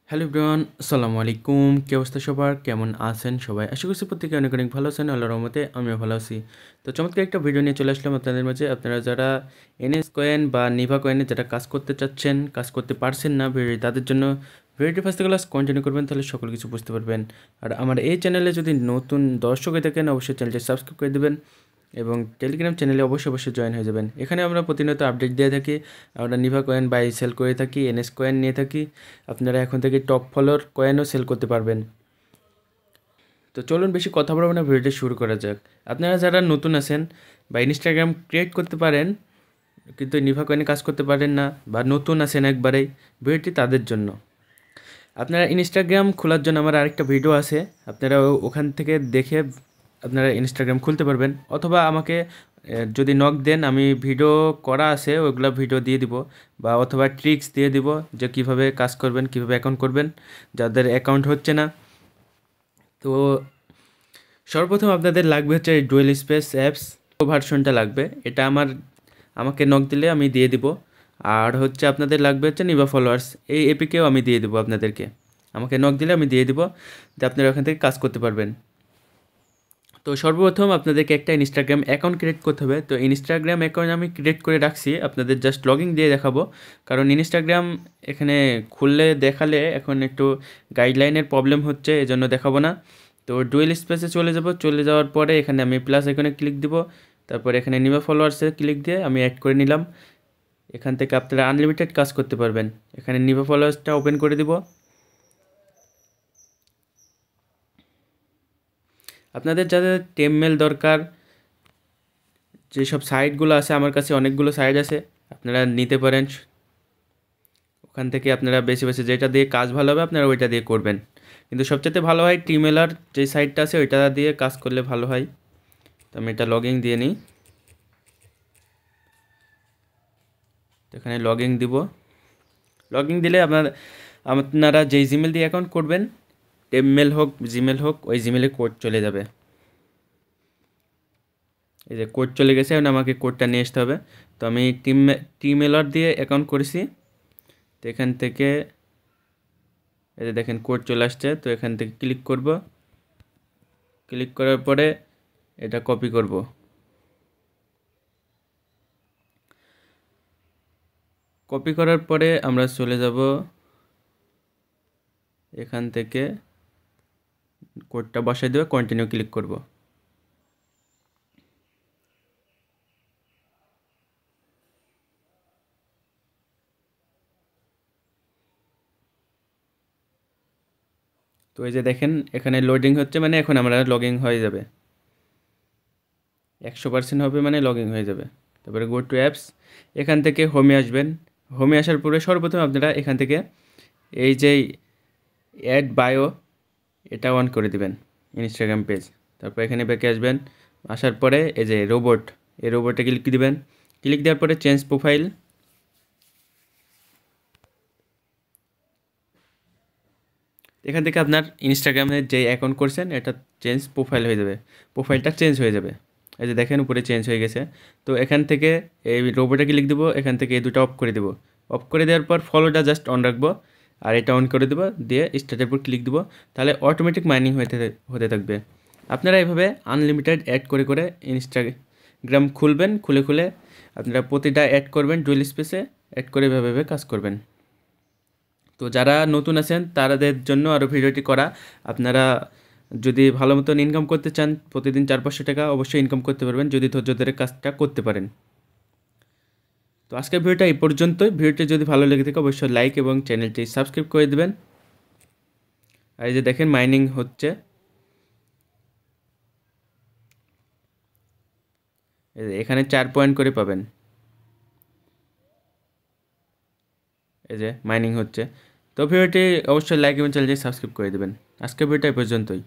Hello everyone, আসসালামু আলাইকুম। কি অবস্থা সবার? কেমন আছেন সবাই? আশা করছি প্রত্যেকে অনেক অনেক ভালো আছেন। আল্লাহর রহমতে আমিও ভালো আছি। তো চমৎকার একটা ভিডিও নিয়ে চলে আসলাম আপনাদের মাঝে। আপনারা যারা এনএস কয়েন বা নিভা কয়েনে যারা কাজ করতে চাচ্ছেন, কাজ করতে পারছেন না ভিডিও, তাদের জন্য ভিডিওটি ফার্স্ট ক্লাস কন্টিনিউ করবেন, তাহলে সকল কিছু বুঝতে পারবেন। আর আমার এই চ্যানেলে যদি নতুন দর্শক হয়ে থাকেন, অবশ্যই চ্যানেলটি সাবস্ক্রাইব করে দেবেন এবং টেলিগ্রাম চ্যানেলে অবশ্যই জয়েন হয়ে যাবেন। এখানে আমরা প্রতিনিয়ত আপডেট দিয়ে থাকি। আমরা নিভা কয়েন বাই সেল করে থাকি, এনএস কয়েন নিয়ে থাকি। আপনারা এখন থেকে টপ ফলোর কয়েনও সেল করতে পারবেন। তো চলুন বেশি কথা বলবো না, ভিডিওটি শুরু করা যাক। আপনারা যারা নতুন আছেন বা ইনস্টাগ্রাম ক্রিয়েট করতে পারেন কিন্তু নিভা কয়েনে কাজ করতে পারেন না, বা নতুন আছেন একবারেই, ভিডিওটি তাদের জন্য। আপনারা ইনস্টাগ্রাম খোলার জন্য আমার আরেকটা ভিডিও আছে, আপনারা ওখান থেকে দেখে আপনারা ইনস্টাগ্রাম খুলতে পারবেন, অথবা আমাকে যদি নক দেন, আমি ভিডিও করা আছে ওইগুলো ভিডিও দিয়ে দিব, বা অথবা ট্রিক্স দিয়ে দিব যে কিভাবে কাজ করবেন, কিভাবে অ্যাকাউন্ট করবেন যাদের অ্যাকাউন্ট হচ্ছে না। তো সর্বপ্রথম আপনাদের লাগবে হচ্ছে ডুয়েল স্পেস অ্যাপস ভার্সনটা লাগবে, এটা আমাকে নক দিলে আমি দিয়ে দিব। আর হচ্ছে আপনাদের লাগবে হচ্ছে নিভা ফলোয়ার্স, এই এপিকেও আমি দিয়ে দেবো আপনাদেরকে। আমাকে নক দিলে আমি দিয়ে দিব, যে আপনারা ওখান থেকে কাজ করতে পারবেন। তো সর্বপ্রথম আপনাদেরকে একটা ইনস্টাগ্রাম অ্যাকাউন্ট ক্রিয়েট করতে হবে। তো ইনস্টাগ্রাম অ্যাকাউন্ট আমি ক্রিয়েট করে রাখছি, আপনাদের জাস্ট লগইন দিয়ে দেখাবো, কারণ ইনস্টাগ্রাম এখানে খুললে দেখালে এখন একটু গাইডলাইনের প্রবলেম হচ্ছে, এজন্য দেখাবো না। তো ডুয়েল স্পেসে চলে যাব, চলে যাওয়ার পরে এখানে আমি প্লাস আইকনে ক্লিক দিব, তারপর এখানে নিভা ফলোয়ার্সে ক্লিক দিয়ে আমি অ্যাড করে নিলাম। এখান থেকে আপনারা আনলিমিটেড কাজ করতে পারবেন। এখানে নিভা ফলোয়ার্সটা ওপেন করে দিব। আপনাদের যাদের টেমমেল দরকার, যেসব সাইটগুলো আছে, আমার কাছে অনেকগুলো সাইট আছে, আপনারা নিতে পারেন। ওখান থেকে আপনারা বেশি বেশি যেটা দিয়ে কাজ ভালো হবে আপনারা ওইটা দিয়ে করবেন, কিন্তু সবচেয়ে ভালো হয় টিমেলার যে সাইটটা আছে ওইটা দিয়ে কাজ করলে ভালো হয়। তো আমি এটা লগইন দিয়ে নিই। তো এখানে লগইন দিব। লগইন দিলে আপনারা যেই জিমেল দিয়ে অ্যাকাউন্ট করবেন, টেমমেল হোক জিমেল হোক, ওই জিমেলে কোড চলে যাবে। এই যে কোড চলে গেছে, এখন আমাকে কোডটা নিয়ে আসতে হবে। তো আমি টিমেলার দিয়ে অ্যাকাউন্ট করেছি। তো এখান থেকে এই যে দেখেন কোড চলে আসছে। তো এখান থেকে ক্লিক করব, ক্লিক করার পরে এটা কপি করব। কপি করার পরে আমরা চলে যাব এখান থেকে, কোডটা বসাই দেবে, কন্টিনিউ ক্লিক করব। তো এই যে দেখেন এখানে লোডিং হচ্ছে, মানে এখন আমরা লগইন হয়ে যাবে, 100% হবে, মানে লগইন হয়ে যাবে। তারপরে গো টু অ্যাপস, এখান থেকে হোমে আসবেন। হোমে আসার পরে সর্বপ্রথম আপনারা এখান থেকে এই যে অ্যাড বায়ো, এটা অন করে দিবেন, ইনস্টাগ্রাম পেজ। তারপর এখানে ব্যাকে আসবেন, আসার পরে এই যে রোবট, এই রোবটে ক্লিক দিবেন। ক্লিক দেওয়ার পরে চেঞ্জ প্রোফাইল, এখান থেকে আপনার ইনস্টাগ্রামে যে অ্যাকাউন্ট করছেন এটা চেঞ্জ প্রোফাইল হয়ে যাবে, প্রোফাইলটা চেঞ্জ হয়ে যাবে। এই যে দেখেন উপরে চেঞ্জ হয়ে গেছে। তো এখান থেকে এই রোবটে ক্লিক দেবো, এখান থেকে এই দুটো অফ করে দেবো। অফ করে দেওয়ার পর ফলোটা জাস্ট অন রাখবো, আর এটা অন করে দেবো, দিয়ে স্টার্টের উপর ক্লিক দেবো, তাহলে অটোমেটিক মাইনিং হতে থাকবে। আপনারা এভাবে আনলিমিটেড অ্যাড করে করে ইনস্টাগ্রাম খুলবেন, খুলে খুলে আপনারা প্রতিটা অ্যাড করবেন, ডুয়েল স্পেসে অ্যাড করে এভাবে কাজ করবেন। তো যারা নতুন আছেন তাদের জন্য আরও ভিডিওটি করা। আপনারা যদি ভালো মতন ইনকাম করতে চান, প্রতিদিন 400-500 টাকা অবশ্যই ইনকাম করতে পারবেন যদি ধৈর্য ধরে কাজটা করতে পারেন। তো আজকের ভিডিওটা এই পর্যন্তই। ভিডিওটি যদি ভালো লেগে থাকে অবশ্যই লাইক এবং চ্যানেলটি সাবস্ক্রাইব করে দেবেন। আর এই যে দেখেন মাইনিং হচ্ছে, এখানে 4 পয়েন্ট করে পাবেন। এই যে মাইনিং হচ্ছে। তো ভিডিওটি অবশ্যই লাইক এবং চ্যানেলটি সাবস্ক্রাইব করে দেবেন। আজকের ভিডিওটা এই পর্যন্তই।